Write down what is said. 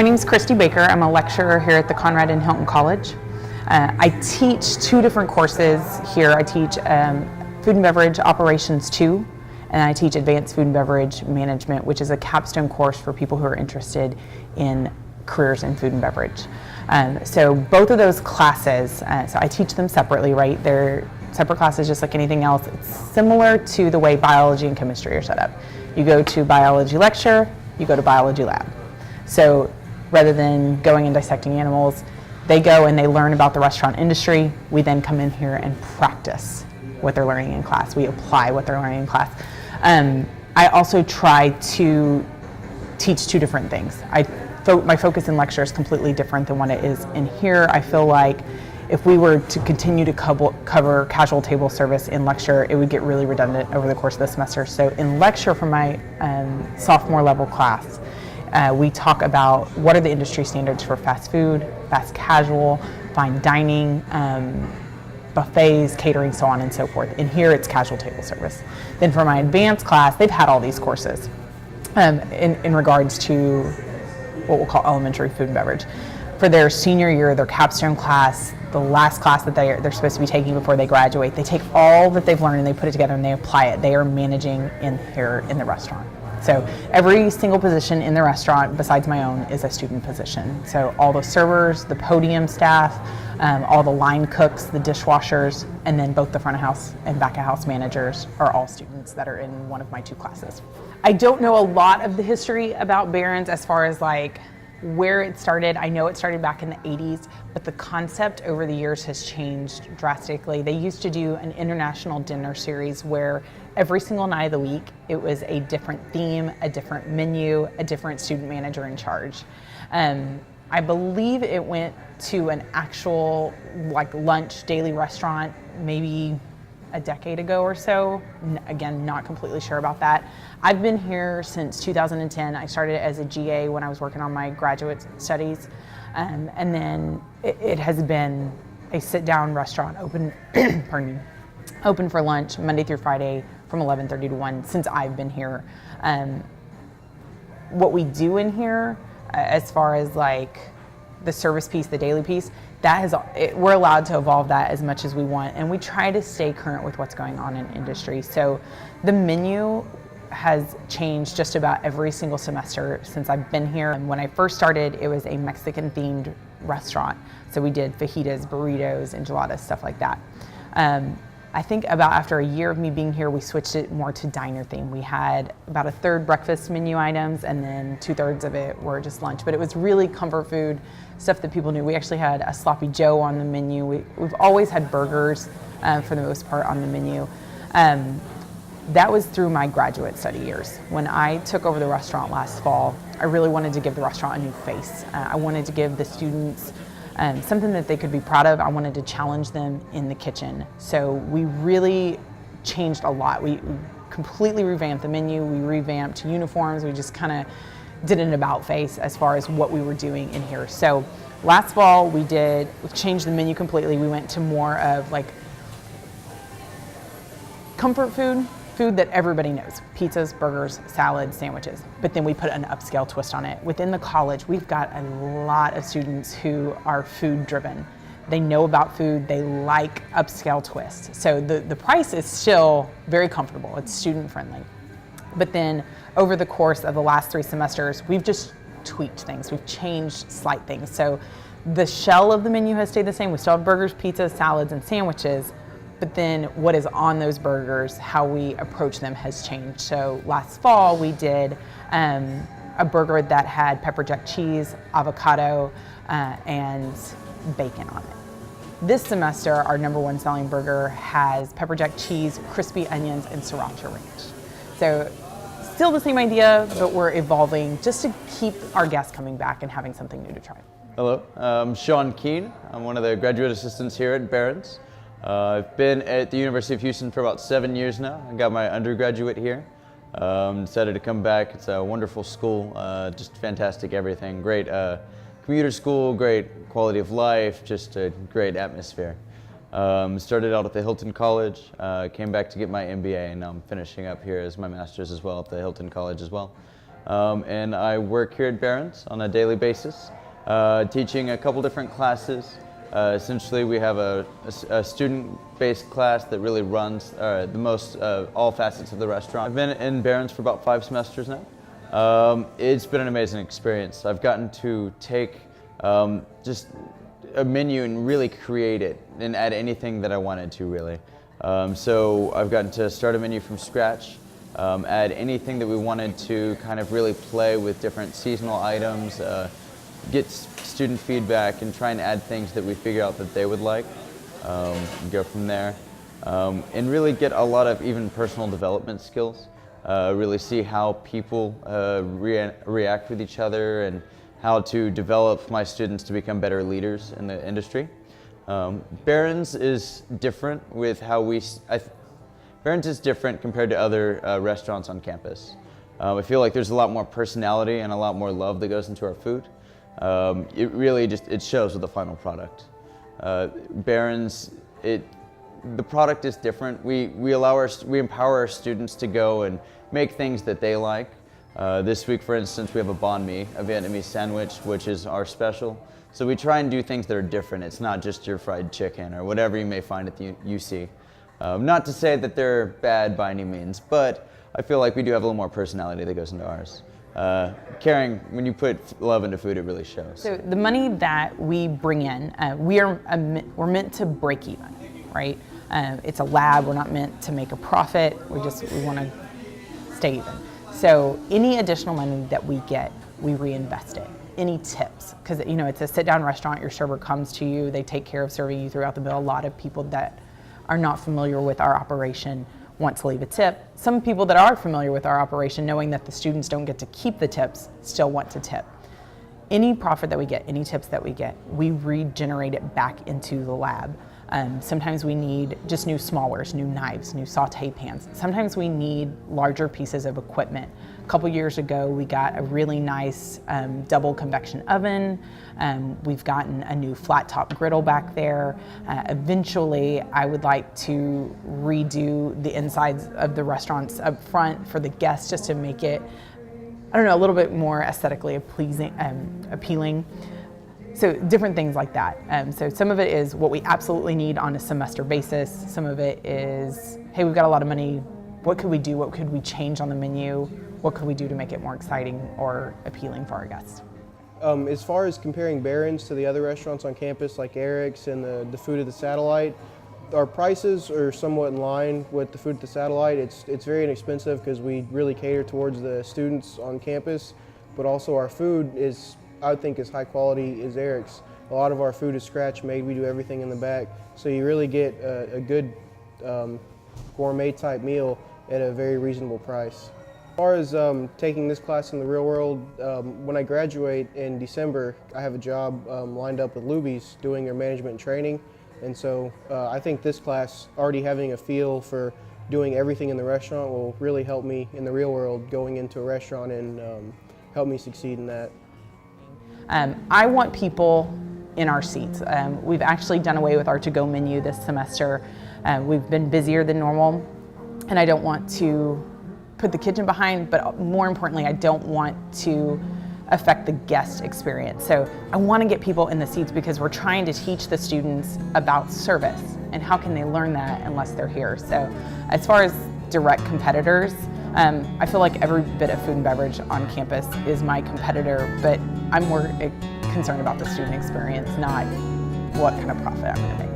name is Christy Baker. I'm a lecturer here at the Conrad and Hilton College. I teach two different courses here. I teach Food and Beverage Operations 2, and I teach Advanced Food and Beverage Management, which is a capstone course for people who are interested in careers in food and beverage. So both of those classes, so I teach them separately, right? They're separate classes just like anything else. It's similar to the way biology and chemistry are set up. You go to biology lecture, you go to biology lab. So rather than going and dissecting animals, they go and they learn about the restaurant industry. We then come in here and practice what they're learning in class. We apply what they're learning in class. I also try to teach two different things. My focus in lecture is completely different than what it is in here. I feel like if we were to continue to cover casual table service in lecture, it would get really redundant over the course of the semester. So in lecture for my sophomore level class, we talk about what are the industry standards for fast food, fast casual, fine dining, buffets, catering, so on and so forth. In here, it's casual table service. Then for my advanced class, they've had all these courses in regards to what we'll call elementary food and beverage. For their senior year, their capstone class, the last class that they're supposed to be taking before they graduate, they take all that they've learned and they put it together and they apply it. They are managing in here in the restaurant. So every single position in the restaurant, besides my own, is a student position. So all the servers, the podium staff, all the line cooks, the dishwashers, and then both the front of house and back of house managers are all students that are in one of my two classes. I don't know a lot of the history about Barron's as far as like where it started. I know it started back in the 80s, but the concept over the years has changed drastically. They used to do an international dinner series where every single night of the week, it was a different theme, a different menu, a different student manager in charge. I believe it went to an actual like lunch daily restaurant maybe a decade ago or so. Again, not completely sure about that. I've been here since 2010. I started as a GA when I was working on my graduate studies. And then it has been a sit-down restaurant open, pardon me, open for lunch Monday through Friday from 11:30 to 1 since I've been here. What we do in here, as far as like the service piece, the daily piece, we're allowed to evolve that as much as we want, and we try to stay current with what's going on in industry. So the menu has changed just about every single semester since I've been here. And when I first started, it was a Mexican-themed restaurant. So we did fajitas, burritos, enchiladas, stuff like that. I think about after a year of me being here, we switched it more to diner theme. We had about a third breakfast menu items, and then 2/3 of it were just lunch. But it was really comfort food, stuff that people knew. We actually had a sloppy Joe on the menu. We've always had burgers for the most part on the menu. That was through my graduate study years. When I took over the restaurant last fall, I really wanted to give the restaurant a new face. I wanted to give the students something that they could be proud of. I wanted to challenge them in the kitchen. So we really changed a lot. We completely revamped the menu. We revamped uniforms. We just kind of did an about face as far as what we were doing in here. So last fall we changed the menu completely. We went to more of like comfort food that everybody knows. Pizzas, burgers, salads, sandwiches. But then we put an upscale twist on it. Within the college, we've got a lot of students who are food driven. They know about food, they like upscale twists. So the price is still very comfortable, it's student friendly. But then over the course of the last 3 semesters, we've just tweaked things, we've changed slight things. So the shell of the menu has stayed the same. We still have burgers, pizzas, salads, and sandwiches. But then what is on those burgers, how we approach them has changed. So last fall we did a burger that had pepper jack cheese, avocado, and bacon on it. This semester, our #1 selling burger has pepper jack cheese, crispy onions, and sriracha ranch. So still the same idea, but we're evolving just to keep our guests coming back and having something new to try. Hello, I'm Sean Keene. I'm one of the graduate assistants here at Barron's. I've been at the University of Houston for about 7 years now. I got my undergraduate here. Decided to come back. It's a wonderful school, just fantastic everything. Great commuter school, great quality of life, just a great atmosphere. Started out at the Hilton College, came back to get my MBA, and now I'm finishing up here as my master's as well at the Hilton College as well. and I work here at Barron's on a daily basis, teaching a couple different classes. Essentially, we have a student-based class that really runs the most all facets of the restaurant. I've been in Barron's for about 5 semesters now. It's been an amazing experience. I've gotten to take just a menu and really create it and add anything that I wanted to, really. So I've gotten to start a menu from scratch, add anything that we wanted to, kind of really play with different seasonal items, get student feedback and try and add things that we figure out that they would like, go from there, and really get a lot of even personal development skills, really see how people react with each other and how to develop my students to become better leaders in the industry. Barron's is different with how Barron's is different compared to other restaurants on campus. I feel like there's a lot more personality and a lot more love that goes into our food. It really it shows with the final product. Barron's, the product is different. We empower our students to go and make things that they like. This week, for instance, we have a banh mi, a Vietnamese sandwich, which is our special. So we try and do things that are different. It's not just your fried chicken or whatever you may find at the UC. Not to say that they're bad by any means, but I feel like we do have a little more personality that goes into ours. When you put love into food, it really shows. So the money that we bring in, we're meant to break even, right? It's a lab. We're not meant to make a profit. We want to stay even. So any additional money that we get, we reinvest it. Any tips, because it's a sit-down restaurant. Your server comes to you. They take care of serving you throughout the meal. A lot of people that are not familiar with our operation want to leave a tip. Some people that are familiar with our operation, knowing that the students don't get to keep the tips, still want to tip. Any profit that we get, any tips that we get, we regenerate it back into the lab. Sometimes we need just new smallers, new knives, new saute pans. Sometimes we need larger pieces of equipment. A couple years ago, we got a really nice double convection oven. We've gotten a new flat top griddle back there. Eventually, I would like to redo the insides of the restaurants up front for the guests, just to make it, a little bit more aesthetically appealing. So different things like that. So some of it is what we absolutely need on a semester basis. Some of it is, hey, we've got a lot of money. What could we do? What could we change on the menu? What could we do to make it more exciting or appealing for our guests? As far as comparing Barron's to the other restaurants on campus like Eric's and the food at the Satellite, our prices are somewhat in line with the food at the Satellite. It's very inexpensive because we really cater towards the students on campus, but also our food is, I would think, as high quality as Eric's. A lot of our food is scratch made. We do everything in the back, so you really get a good gourmet type meal at a very reasonable price. As far as taking this class in the real world, when I graduate in December, I have a job lined up with Luby's doing their management and training, and so I think this class, already having a feel for doing everything in the restaurant, will really help me in the real world going into a restaurant and help me succeed in that. I want people in our seats. We've actually done away with our to-go menu this semester. We've been busier than normal, and I don't want to put the kitchen behind, but more importantly, I don't want to affect the guest experience. So I want to get people in the seats because we're trying to teach the students about service and how can they learn that unless they're here. So as far as direct competitors, I feel like every bit of food and beverage on campus is my competitor, but I'm more concerned about the student experience, not what kind of profit I'm going to make.